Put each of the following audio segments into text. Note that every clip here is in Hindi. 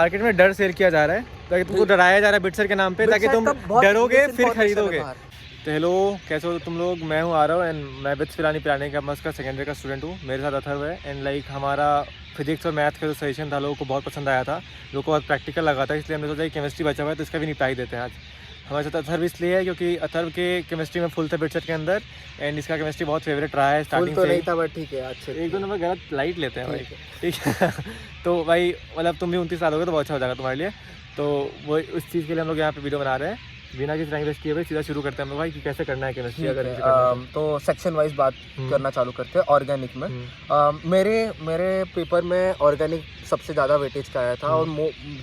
मार्केट में डर सेल किया जा रहा है ताकि तुमको डराया जा रहा है बिटसर के नाम पे, ताकि तुम डरोगे फिर खरीदोगे। तो हेलो, कैसे हो तुम लोग? मैं हूँ आरव एंड मैं वित्स पिलानी का मस्त का सेकेंड ईयर का स्टूडेंट हूँ। मेरे साथ अथर्व है एंड लाइक हमारा फिजिक्स और मैथ का जो सजेशन था लोगों को बहुत पसंद आया था, लोगों को बहुत प्रैक्टिकल लगा था, इसलिए हमने सोचा कि केमिस्ट्री बचा हुआ है तो इसका भी निपटाई देते हैं आज। हमारे साथ अथर्व इसलिए है क्योंकि अथर्व के केमिस्ट्री में फुल था बिटसर के अंदर एंड इसका केमिस्ट्री बहुत फेवरेट रहा है स्टार्टिंग तो से। नहीं था बट ठीक है, अच्छे एक दो नंबर गलत लाइट लेते हैं भाई, ठीक है। तो भाई मतलब तुम भी 29 साल हो गए तो बहुत अच्छा हो जाएगा तुम्हारे लिए। तो वो उस चीज़ के लिए हम लोग यहाँ पे वीडियो बना रहे हैं। बिना किसी टाइम वेस्ट किए हुए सीधा शुरू करते हैं हम लोग भाई कि कैसे करना है केमिस्ट्री। अगर तो सेक्शन वाइज बात करना चालू करते हैं। ऑर्गेनिक में मेरे पेपर में ऑर्गेनिक सबसे ज़्यादा वेटेज का आया था और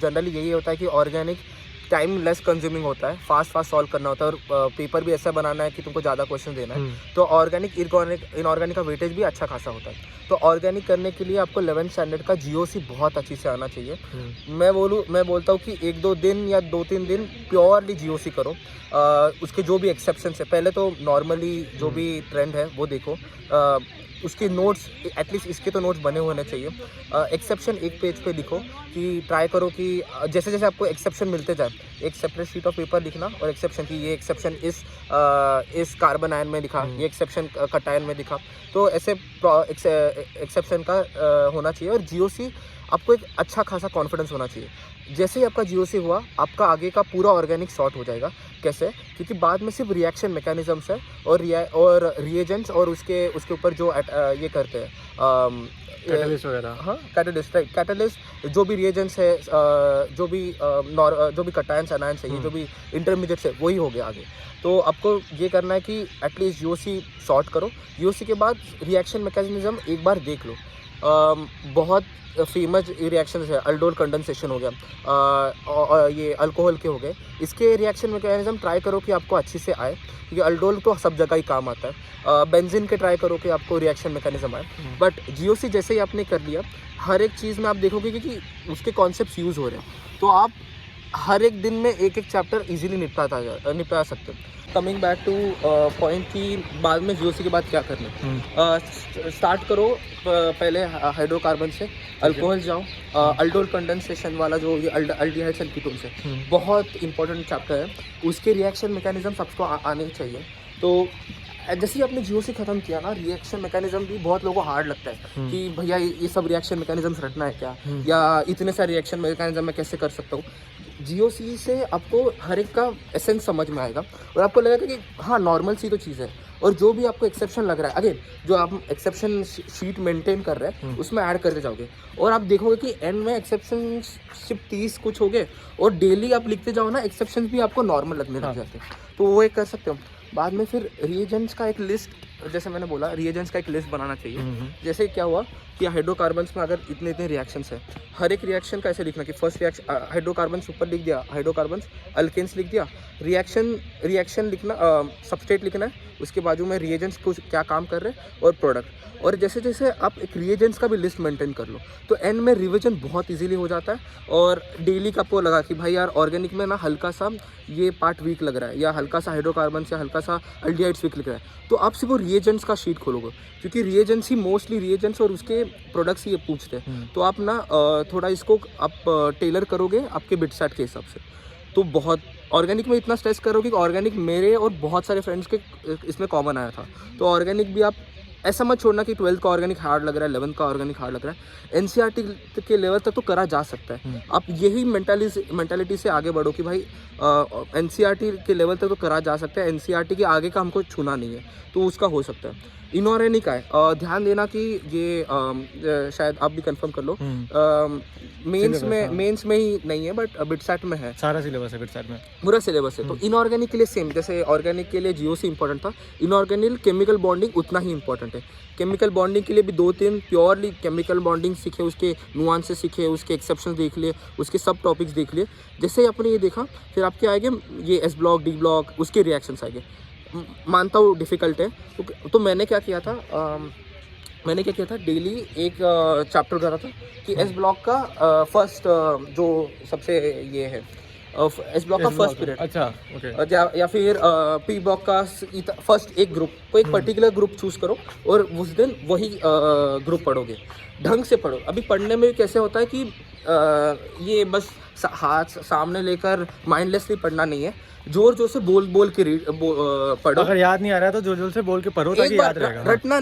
जनरली यही होता है कि ऑर्गेनिक टाइम लेस कंज्यूमिंग होता है, फास्ट सॉल्व करना होता है और पेपर भी ऐसा बनाना है कि तुमको ज़्यादा क्वेश्चन देना है। तो ऑर्गेनिक इनऑर्गेनिक का वेटेज भी अच्छा खासा होता है। तो ऑर्गेनिक करने के लिए आपको 11th स्टैंडर्ड का जीओसी बहुत अच्छी से आना चाहिए। मैं बोलता हूँ कि 1-2 दिन या 2-3 दिन प्योरली जीओसी करो। उसके जो भी एक्सेप्शन है, पहले तो नॉर्मली जो भी ट्रेंड है वो देखो। उसके नोट्स एटलीस्ट इसके तो नोट्स बने होने चाहिए। एक्सेप्शन एक पेज पे लिखो कि ट्राई करो कि जैसे जैसे आपको एक्सेप्शन मिलते जाए, एक सेपरेट शीट ऑफ पेपर लिखना और एक्सेप्शन की ये एक्सेप्शन इस कार्बन आयन में लिखा, ये एक्सेप्शन कटायन में दिखा। तो ऐसे एक्सेप्शन का होना चाहिए। और जीओसी आपको एक अच्छा खासा कॉन्फिडेंस होना चाहिए। जैसे ही आपका जीओसी हुआ, आपका आगे का पूरा ऑर्गेनिक सॉर्ट हो जाएगा। कैसे? क्योंकि बाद में सिर्फ रिएक्शन मैकेनिज्म्स है और रिएजेंट्स और उसके ऊपर जो ये करते हैं कैटलिस्ट वगैरह। हाँ, कैटलिस्ट जो भी रिएजेंट्स है, जो भी कटायंस अनायंस है, ये जो भी इंटरमीडिएट्स है, वही हो गया आगे। तो आपको ये करना है कि एटलीस्ट जीओसी सॉर्ट करो। जीओसी के बाद रिएक्शन मैकेनिज्म एक बार देख लो। बहुत फेमस रिएक्शंस है, अल्डोल कंडेंसेशन हो गया, और ये अल्कोहल के हो गए। इसके रिएक्शन मैकेनिज्म ट्राई करो कि आपको अच्छी से आए, क्योंकि अल्डोल तो सब जगह ही काम आता है। बेंजीन के ट्राई करो कि आपको रिएक्शन मैकेनिज्म आए। बट जीओसी जैसे ही आपने कर लिया, हर एक चीज़ में आप देखोगे कि उसके कॉन्सेप्ट यूज़ हो रहे हैं, तो आप हर एक दिन में एक चैप्टर ईजिली निपटा सकते हो। कमिंग बैक टू पॉइंट कि बाद में जीओसी के बाद क्या करना। स्टार्ट करो पहले हाइड्रोकार्बन से, अल्कोहल जाओ, अल्डोल कंडेंसेशन वाला जो ये अल्डिहाइड्स एंड कीटोन्स है, बहुत इंपॉर्टेंट चैप्टर है। उसके रिएक्शन मैकेनिज्म सबको आने चाहिए। तो जैसे ही आपने जीओसी खत्म किया ना, रिएक्शन मैकेनिज्म भी बहुत लोगों को हार्ड लगता है कि भैया ये सब रिएक्शन मैकेनिज्म रटना है क्या, या इतने सारे रिएक्शन मैकेनिज्म मैं कैसे कर सकता हूँ। जीओसी से आपको हर एक का एसेंस समझ में आएगा और आपको लगेगा कि हाँ, नॉर्मल सी तो चीज़ है। और जो भी आपको एक्सेप्शन लग रहा है, अगेन जो आप एक्सेप्शन शीट मेंटेन कर रहे हैं उसमें ऐड करते जाओगे और आप देखोगे कि एंड में एक्सेप्शन सिर्फ 30 कुछ हो गए और डेली आप लिखते जाओ ना, एक्सेप्शन भी आपको नॉर्मल लगने लग जाते हैं। तो वो एक कर सकते हो। बाद में फिर रिएजेंट्स का एक लिस्ट, जैसे मैंने बोला, रिएजेंट्स का एक लिस्ट बनाना चाहिए। जैसे क्या हुआ कि हाइड्रोकार्बन्स में अगर इतने रिएक्शंस है, हर एक रिएक्शन का ऐसे लिखना कि फर्स्ट रिएक्शन हाइड्रोकार्बन्स ऊपर लिख दिया, हाइड्रोकार्बन्स अल्केन्स लिख दिया, रिएक्शन लिखना, सबस्ट्रेट लिखना है, उसके बाजू में रिएजेंट्स को क्या काम कर रहे हैं और प्रोडक्ट। और जैसे जैसे आप एक रिएजेंट्स का भी लिस्ट मेंटेन कर लो तो एंड में रिवीजन बहुत इजीली हो जाता है। और डेली का आपको लगा कि भाई यार ऑर्गेनिक में ना हल्का सा ये पार्ट वीक लग रहा है, या हल्का सा हाइड्रोकार्बन्स या हल्का सा अल्डिहाइड्स वीक लग रहा है, तो आप सिर्फ वो रिएजेंट्स का शीट खोलोगे, क्योंकि रिएजेंट्स ही मोस्टली रिएजेंट्स और उसके प्रोडक्ट्स ही ये पूछते हैं। तो आप ना थोड़ा इसको आप टेलर करोगे आपके बिटसेट के हिसाब से। तो बहुत ऑर्गेनिक में इतना स्ट्रेस करोगे कि ऑर्गेनिक मेरे और बहुत सारे फ्रेंड्स के इसमें कॉमन आया था। तो ऑर्गेनिक भी आप ऐसा मत छोड़ना कि 12th का ऑर्गेनिक हार्ड लग रहा है, 11th का ऑर्गेनिक हार्ड लग रहा है। एनसीईआरटी के लेवल तक तो करा जा सकता है। आप यही मेंटालिटी से आगे बढ़ो कि भाई एनसीईआरटी के लेवल तक तो करा जा सकता है, एनसीईआरटी के आगे का हमको छूना नहीं है, तो उसका हो सकता है। इनऑर्गेनिक है, ध्यान देना कि ये शायद आप भी कंफर्म कर लो, मेंस में ही नहीं है बट बिटसेट में है। सारा सिलेबस है बिटसेट में, पूरा सिलेबस है। तो इनऑर्गेनिक के लिए सेम, जैसे ऑर्गेनिक के लिए जीओसी इंपॉर्टेंट था, इनऑर्गेनिक केमिकल बॉन्डिंग उतना ही इंपॉर्टेंट है। केमिकल बॉन्डिंग के लिए भी 2-3 प्योरली केमिकल बॉन्डिंग सीखे, उसके नुआंसेस सीखे, उसके एक्सेप्शन देख लिए, उसके सब टॉपिक्स देख लिए। जैसे ही आपने ये देखा, फिर आपके आएंगे ये एस ब्लॉक, डी ब्लॉक, उसके रिएक्शंस आएंगे। मानता हूँ डिफ़िकल्ट है, तो मैंने क्या किया था, डेली एक चैप्टर करा था कि एस ब्लॉक का फर्स्ट जो सबसे ये है, एस ब्लॉक का फर्स्ट पीरियड, अच्छा ओके, या फिर पी ब्लॉक का फर्स्ट एक ग्रुप को, एक पर्टिकुलर ग्रुप चूज करो और उस दिन वही ग्रुप पढ़ोगे, ढंग से पढ़ो। अभी पढ़ने में कैसे होता है कि ये बस हाथ सामने लेकर माइंडलेसली पढ़ना नहीं है, जोर जोर से बोल बोल के पढ़ो। अगर याद नहीं आ रहा है तो जोर जोर से बोल के पढ़ो ताकि याद रहेगा। रटना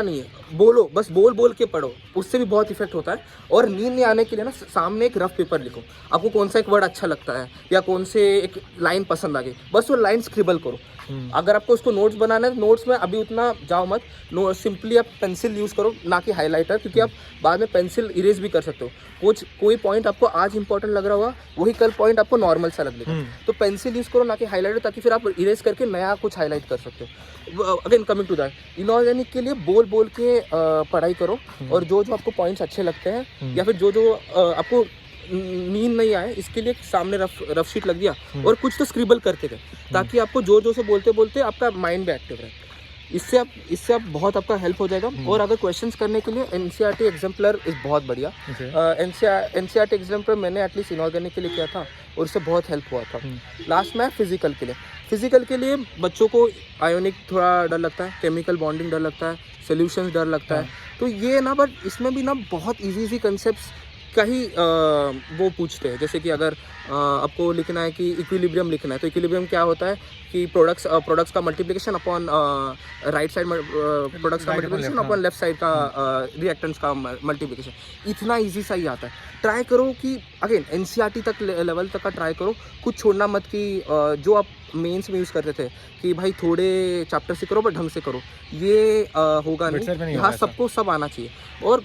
नहीं है, बोलो, बस बोल बोल के पढ़ो, उससे भी बहुत इफेक्ट होता है। और नींद नहीं आने के लिए ना सामने एक रफ पेपर लिखो, आपको कौन सा एक वर्ड अच्छा लगता है या कौन से एक लाइन पसंद आ गई, बस वो लाइन स्क्रिबल करो। अगर आपको उसको नोट्स बनाना है, नोट्स में अभी उतना जाओ मत, सिंपली आप पेंसिल यूज़ करो ना कि हाइलाइटर, क्योंकि आप बाद में पेंसिल इरेज भी कर सकते हो। कोई पॉइंट आपको आज इंपॉर्टेंट लग रहा होगा, वही कल पॉइंट आपको नॉर्मल सा लगेगा, तो पेंसिल यूज़ करो ना कि हाइलाइटर, ताकि फिर आप इरेज करके नया कुछ हाईलाइट कर सकते हो। Again coming to that, inorganic के लिए बोल बोल के पढ़ाई करो, और जो जो आपको पॉइंट्स अच्छे लगते हैं या फिर जो जो आपको नींद नहीं आए, इसके लिए सामने रफ शीट लग दिया और कुछ तो स्क्रिबल करते गए, ताकि आपको जोर जोर से बोलते बोलते आपका माइंड भी एक्टिव रहे। इससे आप बहुत आपका हेल्प हो जाएगा। और अगर क्वेश्चंस करने के लिए एनसीईआरटी एग्जाम्पलर इज बहुत बढ़िया। एनसीईआरटी एग्जाम्पलर मैंने एटलीस्ट इनऑर्गेनिक के लिए किया था और उससे बहुत हेल्प हुआ था। लास्ट में फिजिकल के लिए बच्चों को आयोनिक थोड़ा डर लगता है, केमिकल बॉन्डिंग डर लगता है, सोल्यूशंस डर लगता है, तो ये ना, बट इसमें भी ना बहुत इजी कंसेप्ट्स का ही वो पूछते हैं। जैसे कि अगर आपको लिखना है कि इक्विलिब्रियम लिखना है, तो इक्विलिब्रियम क्या होता है कि प्रोडक्ट्स का multiplication upon right side, products का मल्टीप्लिकेशन अपॉन लेफ्ट साइड का रिएक्टेंट्स का मल्टीप्लिकेशन। इतना इजी सा ही आता है। ट्राई करो कि अगेन एनसीईआरटी तक लेवल तक का ट्राई करो, कुछ छोड़ना मत कि जो आप मेंस में यूज़ करते थे कि भाई थोड़े चैप्टर से करो पर ढंग से करो, ये होगा नहीं। यहाँ सबको सब आना चाहिए, और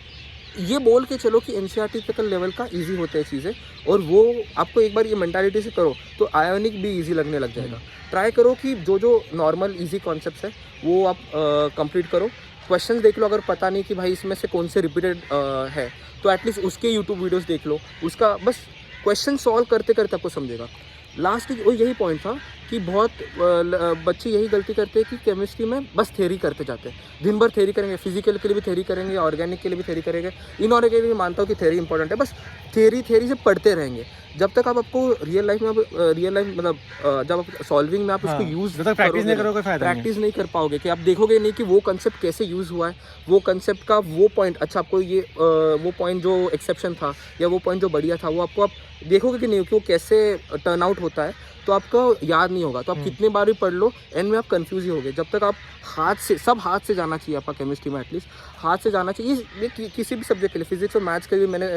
ये बोल के चलो कि एनसीईआरटी तक लेवल का इजी होते हैं चीज़ें, और वो आपको एक बार ये मेंटालिटी से करो तो आयोनिक भी इजी लगने लग जाएगा। ट्राई करो कि जो जो नॉर्मल इजी कॉन्सेप्ट्स है वो आप कंप्लीट करो। क्वेश्चंस देख लो, अगर पता नहीं कि भाई इसमें से कौन से रिपीटेड है, तो एटलीस्ट उसके यूट्यूब वीडियोस देख लो, उसका बस क्वेश्चन सॉल्व करते करते आपको समझेगा। लास्ट यही पॉइंट था कि बहुत बच्चे यही गलती करते हैं कि केमिस्ट्री में बस थ्योरी करते जाते हैं, दिन भर थ्योरी करेंगे, फिजिकल के लिए भी थ्योरी करेंगे, ऑर्गेनिक के लिए भी थ्योरी करेंगे। इनऑर्गेनिक के लिए मानता हूँ कि थ्योरी इंपॉर्टेंट है, बस थ्योरी से पढ़ते रहेंगे जब तक आपको रियल लाइफ मतलब जब आप सॉल्विंग में आप उसको यूज़ प्रैक्टिस नहीं कर पाओगे, कि आप देखोगे नहीं कि वो कंसेप्ट कैसे यूज़ हुआ है, वो कंसेप्ट का वो पॉइंट, अच्छा आपको ये वो पॉइंट जो एक्सेप्शन था या वो पॉइंट जो बढ़िया था, वो आपको आप देखोगे कि नहीं कि वो कैसे टर्न आउट होता है, तो आपको याद नहीं होगा। तो आप कितने बार भी पढ़ लो, एंड में आप कंफ्यूज ही होगे। जब तक आप हाथ से जाना चाहिए, आपका केमिस्ट्री में एटलीस्ट हाथ से जाना चाहिए। ये किसी भी सब्जेक्ट के लिए, फिजिक्स और मैथ्स के लिए मैंने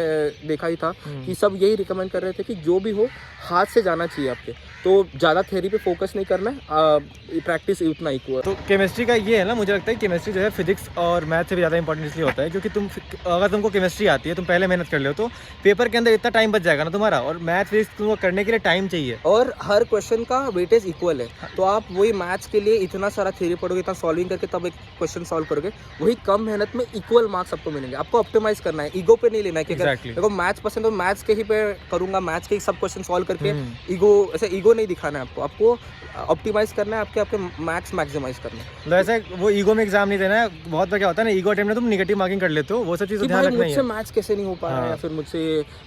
देखा ही था कि सब यही रिकमेंड कर रहे थे कि जो भी हो हाथ से जाना चाहिए आपके, तो ज़्यादा थ्योरी पे फोकस नहीं करना है, प्रैक्टिस उतना ही हुआ। तो केमिस्ट्री का ये है ना, मुझे लगता है केमिस्ट्री जो है फिजिक्स और मैथ से भी ज़्यादा इंपॉर्टेंट इसलिए होता है क्योंकि अगर तुमको केमिस्ट्री आती है, तुम पहले मेहनत कर लो तो पेपर के अंदर इतना टाइम बच जाएगा ना तुम्हारा, और मैथ फिजिक्स तुमको करने के लिए टाइम चाहिए, और हर क्वेश्चन का वेटेज इक्वल है। तो आप वही मैथ्स के लिए इतना सारा थ्योरी पढ़ोगे, इतना सॉल्विंग करके तब एक क्वेश्चन सॉल्व करोगे, वही कम मेहनत में इक्वल मार्क्स आपको मिलेंगे। आपको ऑप्टिमाइज करना है, ईगो पे नहीं लेना है कि देखो मैथ्स पसंद है तो मैथ्स के ही पे करूंगा, मैथ्स के ही सब क्वेश्चन सॉल्व करके ईगो नहीं दिखाना है आपको ऑप्टिमाइज करना है, आपके मैथ्स मैक्सिमाइज करना है। वैसे वो ईगो में एग्जाम नहीं देना है। बहुत बार क्या होता है ना, ईगो अटेम्प्ट में तुम नेगेटिव मार्किंग कर लेते हो, वो सब चीज़ ध्यान रखना है। मुझसे मैथ्स कैसे नहीं हो पा रहा है, या फिर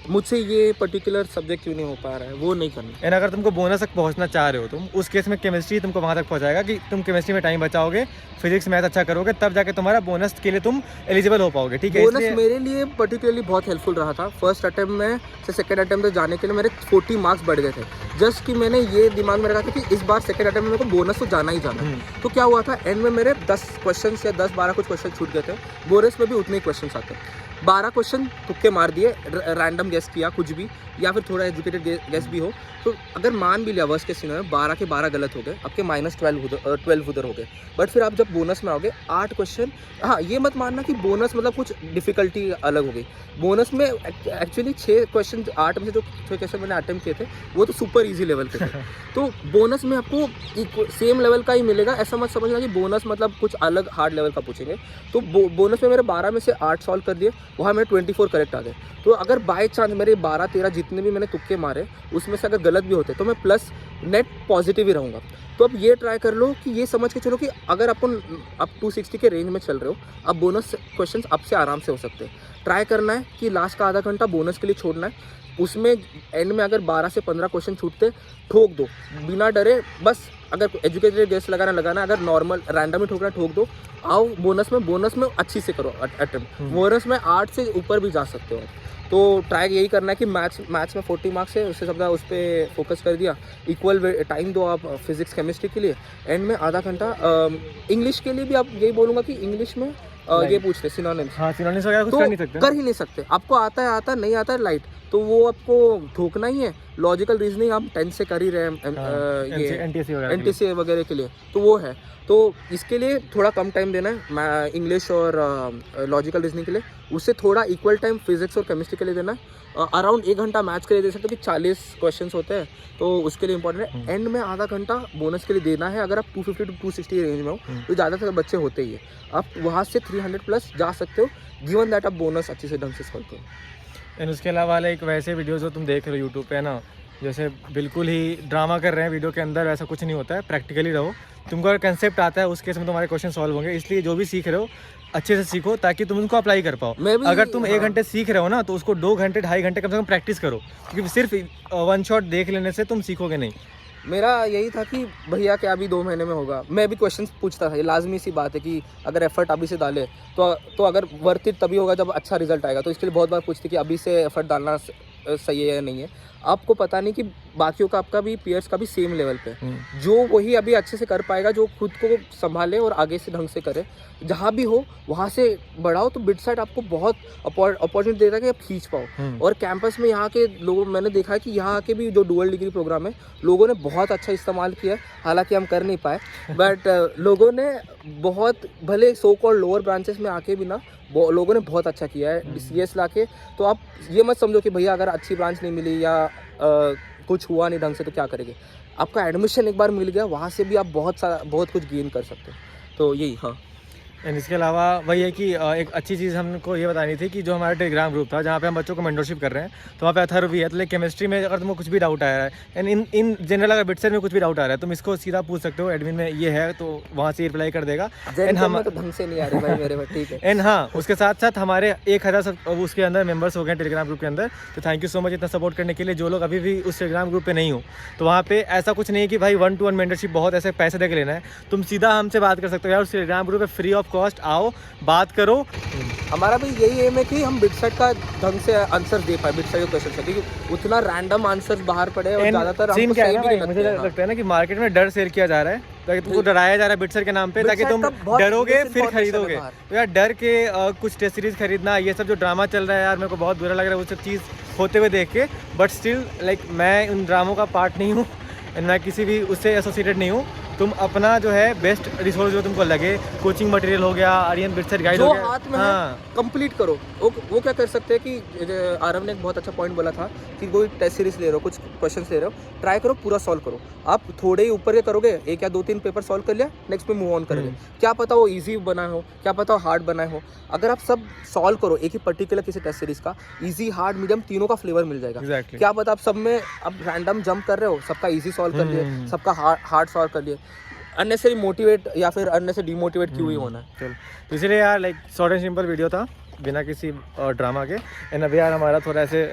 मुझसे ये पर्टिकुलर सब्जेक्ट क्यों नहीं हो पा रहा है, वो नहीं करना। एंड अगर तुमको बोनस तक पहुंचना चाह रहे हो तुम, उस केस में केमिस्ट्री तुमको वहाँ तक पहुँचाएगा कि तुम केमिस्ट्री में टाइम बचाओगे, फिजिक्स मैथ अच्छा करोगे, तब जाके तुम्हारा बोनस के लिए तुम एलिजिबल हो पाओगे। ठीक है, बोनस मेरे लिए पर्टिकुलरली बहुत हेल्पफुल रहा था। फर्स्ट अटेम्प्ट में से सेकंड अटेम्प्ट तक जाने के लिए मेरे 40 मार्क्स बढ़ गए थे, जस्ट कि मैंने ये दिमाग में रखा था कि इस बार सेकंड अटेम्प्ट में मेरे को बोनस तो जाना ही जाना है। तो क्या हुआ था, एंड में मेरे 10 क्वेश्चन या 10-12 कुछ क्वेश्चन छूट गए थे, बोनस में भी उतने ही क्वेश्चन आते। 12 क्वेश्चन तुक्के मार दिए, रैंडम गेस किया कुछ भी, या फिर थोड़ा एजुकेटेड गेस भी हो, तो अगर मान भी लिया वर्स्ट केस सिनेरियो में 12 के 12 गलत हो गए, आपके -12 उधर हो गए, बट फिर आप जब बोनस में आओगे 8 क्वेश्चन, हाँ ये मत मानना कि बोनस मतलब कुछ डिफिकल्टी अलग हो गई। बोनस में एक्चुअली 6 क्वेश्चन, 8 में से जो 6 क्वेश्चन मैंने अटेम्प्ट किए थे वो तो सुपर ईजी लेवल के थे। तो बोनस में आपको सेम लेवल का ही मिलेगा, ऐसा मत समझना कि बोनस मतलब कुछ अलग हार्ड लेवल का पूछेंगे। तो बोनस में मेरे 12 में से 8 सॉल्व कर दिए, वहाँ मेरे 24 करेक्ट आ गए। तो अगर बाय चांस मेरे 12-13 जितने भी मैंने तुक्के मारे उसमें से अगर गलत भी होते तो मैं प्लस नेट पॉजिटिव ही रहूँगा। तो अब ये ट्राई कर लो कि ये समझ के चलो कि अगर आप 260 के रेंज में चल रहे हो, अब बोनस क्वेश्चंस आपसे आराम से हो सकते हैं। ट्राई करना है कि लास्ट का आधा घंटा बोनस के लिए छोड़ना है, उसमें एंड में अगर 12 से 15 क्वेश्चन छूटते ठोक दो बिना डरे। बस अगर एजुकेटेड गेस लगाना, अगर नॉर्मल रैंडम ही ठोकना ठोक दो। आओ बोनस में अच्छी से करो अटेम्प्ट, बोनस में 8 से ऊपर भी जा सकते हो। तो ट्राई यही करना है कि मैथ्स में 40 मार्क्स है, उससे ज़्यादा उस पर फोकस कर दिया। इक्वल टाइम दो आप फिजिक्स केमिस्ट्री के लिए, एंड में आधा घंटा इंग्लिश के लिए भी। आप यही बोलूँगा कि इंग्लिश में ये पूछते सिनोनिम्स। हाँ, सिनोनिम्स वगैरह कुछ तो कर नहीं सकते, कर ही नहीं सकते। आपको आता है नहीं आता है लाइट, तो वो आपको ठोकना ही है। लॉजिकल रीजनिंग हम 10 से कर ही रहे हैं ये NTC वगैरह के लिए, तो वो है। तो इसके लिए थोड़ा कम टाइम देना है इंग्लिश और लॉजिकल रीजनिंग के लिए, उससे थोड़ा इक्वल टाइम फिजिक्स और केमिस्ट्री के लिए देना है। अराउंड 1 घंटा मैथ्स के लिए दे सकते हो कि 40 क्वेश्चंस होते हैं, तो उसके लिए इंपॉर्टेंट है। एंड में आधा घंटा बोनस के लिए देना है। अगर आप 250 to 260 रेंज में हो तो ज़्यादातर बच्चे होते ही है, आप वहाँ से 300 प्लस जा सकते हो, गिवन दैट आप बोनस अच्छे से ढंग से सॉल्व करो। एंड उसके अलावा लाइक वैसे वीडियोस जो तुम देख रहे हो यूट्यूब पे ना, जैसे बिल्कुल ही ड्रामा कर रहे हैं वीडियो के अंदर, वैसा कुछ नहीं होता है। प्रैक्टिकली रहो, तुमको अगर कंसेप्ट आता है उस केस में तुम्हारे क्वेश्चन सॉल्व होंगे। इसलिए जो भी सीख रहे हो अच्छे से सीखो ताकि तुम उनको अप्लाई कर पाओ। अगर तुम 1 घंटे सीख रहे हो ना, तो उसको 2 घंटे 2.5 घंटे कम से कम प्रैक्टिस करो, क्योंकि सिर्फ 1 शॉट देख लेने से तुम सीखोगे नहीं। मेरा यही था कि भैया क्या अभी 2 महीने में होगा। मैं भी क्वेश्चंस पूछता था, ये लाजमी सी बात है कि अगर एफर्ट अभी से डाले तो अगर वर्थ इट तभी होगा जब अच्छा रिजल्ट आएगा। तो इसके लिए बहुत बार पूछती कि अभी से एफर्ट डालना सही है या नहीं है। आपको पता नहीं कि बाकियों का, आपका भी पीयर्स का भी सेम लेवल पे, जो वही अभी अच्छे से कर पाएगा, जो खुद को संभाले और आगे से ढंग से करे, जहाँ भी हो वहाँ से बढ़ाओ। तो बिट साइड आपको बहुत अपॉर्चुनिटी देता है कि आप खींच पाओ। और कैंपस में यहाँ के लोगों, मैंने देखा है कि यहाँ के भी जो डुअल डिग्री प्रोग्राम है, लोगों ने बहुत अच्छा इस्तेमाल किया है। हालांकि हम कर नहीं पाए, बट लोगों ने बहुत, भले सो कॉल्ड लोअर ब्रांचेस में आके भी ना, लोगों ने बहुत अच्छा किया है CS लाके। तो आप ये मत समझो कि भैया अगर अच्छी ब्रांच नहीं मिली या कुछ हुआ नहीं ढंग से तो क्या करेंगे। आपका एडमिशन एक बार मिल गया, वहाँ से भी आप बहुत कुछ गेन कर सकते हो। तो यही। हाँ, एंड इसके अलावा वही है कि एक अच्छी चीज़ हमको ये बतानी थी कि जो हमारा टेलीग्राम ग्रुप था जहाँ पे हम बच्चों को मेंटरशिप कर रहे हैं, तो वहाँ पे अथर्व भी है। तो लाइक केमिस्ट्री में अगर तुमको कुछ भी डाउट आया है, एंड इन जनरल अगर बिटसेट में कुछ भी डाउट आ रहा है, तुम इसको सीधा पूछ सकते हो। एडमिन में ये है, तो वहाँ से रिप्लाई कर देगा। एंड हम तो ढंग से नहीं आ रहे भाई मेरे पास, ठीक है। एंड हाँ, उसके साथ साथ हमारे 1000 उसके अंदर मेंबर्स हो गए टेलीग्राम ग्रुप के अंदर। तो थैंक यू सो मच इतना सपोर्ट करने के लिए। जो लोग अभी भी उस टेलीग्राम ग्रुप पे नहीं हो, तो वहाँ पे ऐसा कुछ नहीं है कि भाई 1-to-1 मेंटरशिप बहुत ऐसे पैसे दे के लेना है। तुम सीधा हमसे बात कर सकते हो यार, उस टेलीग्राम ग्रुप पे फ्री ऑफ कॉस्ट आओ, बात करो। हमारा भी यही एम है कि हम बिटसेट का ढंग से आंसर दे पाए, बिटसेट के क्वेश्चन से, क्योंकि उतना रैंडम आंसर्स बाहर पड़े और ज़्यादातर हमको सही भी नहीं मुझे लगता है ना कि मार्केट में डर शेयर किया जा रहा है, ताकि तुमको डराया जा रहा है बिटसेट के नाम पे, ताकि तुम डरोगे फिर खरीदोगे। तो यार डर के कुछ टेस्ट सीरीज खरीदना, ये सब जो ड्रामा चल रहा है यार, मेरे को बहुत बुरा लग रहा है वो सब चीज़ होते हुए देख के। बट स्टिल लाइक मैं उन ड्रामों का पार्ट नहीं हूँ, मैं किसी भी उससे एसोसिएटेड नहीं हूँ। तुम अपना जो है बेस्ट रिसोर्स जो तुमको लगे, कोचिंग मटेरियल हो गया, आर्यन बिटसेट गाइड हो गया, हाथ में है कंप्लीट करो। वो क्या कर सकते हैं कि आरव ने एक बहुत अच्छा पॉइंट बोला था कि कोई टेस्ट सीरीज ले रहे हो, कुछ क्वेश्चंस ले रहे हो, ट्राई करो पूरा सॉल्व करो। आप थोड़े ही ऊपर के करोगे, 1 या 2-3 पेपर सॉल्व कर लिया, नेक्स्ट पे मूव ऑन करोगे। क्या पता वो ईजी बनाए हो, क्या पता वो हार्ड बनाए हो। अगर आप सब सॉल्व करो एक ही पर्टिकुलर किसी टेस्ट सीरीज का, ईजी हार्ड मीडियम तीनों का फ्लेवर मिल जाएगा। क्या पता आप सब में अब रैंडम जंप कर रहे हो, सबका ईजी सॉल्व कर लिए, सबका हार्ड सॉल्व कर लिए। अननेसेसरी मोटिवेट या फिर अननेसेसरी डिमोटिवेट क्यों ही होना है। चल, तो इसलिए यार like short and simple video था, बिना किसी ड्रामा के। एंड अभी यार हमारा थोड़ा ऐसे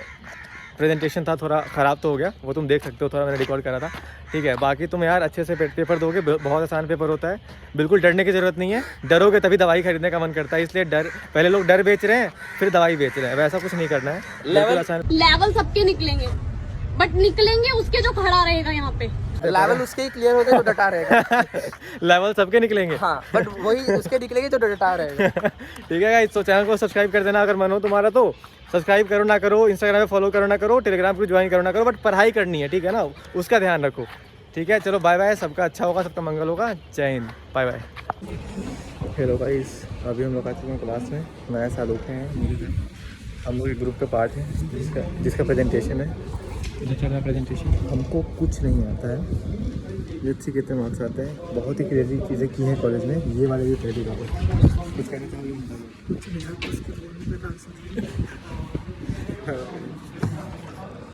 प्रेजेंटेशन था, थोड़ा ख़राब तो हो गया, वो तुम देख सकते हो, थोड़ा मैंने रिकॉर्ड करा था, ठीक है। बाकी तुम यार अच्छे से पेपर दोगे, बहुत आसान पेपर होता है, बिल्कुल डरने की ज़रूरत नहीं है। डरोगे तभी दवाई खरीदने का मन करता है, इसलिए पहले लोग डर बेच रहे हैं फिर दवाई बेच रहे हैं, वैसा कुछ नहीं करना है। लेवल सबके निकलेंगे, बट निकलेंगे उसके जो खड़ा रहेगा यहाँ पे। लेवल उसके ही क्लियर होते जो डटा रहेगा। लेवल सबके निकलेंगे, हाँ, बट वही उसके निकलेंगे जो डटा रहेगा। ठीक है गाइस, तो चैनल को सब्सक्राइब कर देना अगर मन हो तुम्हारा तो। सब्सक्राइब करो ना करो, इंस्टाग्राम पे फॉलो करो ना करो, टेलीग्राम को ज्वाइन करो ना करो, बट पढ़ाई करनी है, ठीक है ना, उसका ध्यान रखो, ठीक है। चलो बाय बाय, सबका अच्छा होगा, सबका मंगल होगा, जय हिंद, बाय बाय। हेलो गाइस, अभी हम लोग आ चुके हैं क्लास में, नया साल उठे हैं, हम लोग एक ग्रुप का पार्ट है जिसका प्रेजेंटेशन है। इधर चल रहा है प्रेजेंटेशन। हमको कुछ नहीं आता है, लेट्स सी कितने मार्क्स आते हैं। बहुत ही क्रेजी चीज़ें की हैं कॉलेज में, ये वाले भी पहली बार कुछ कहना चाहिए।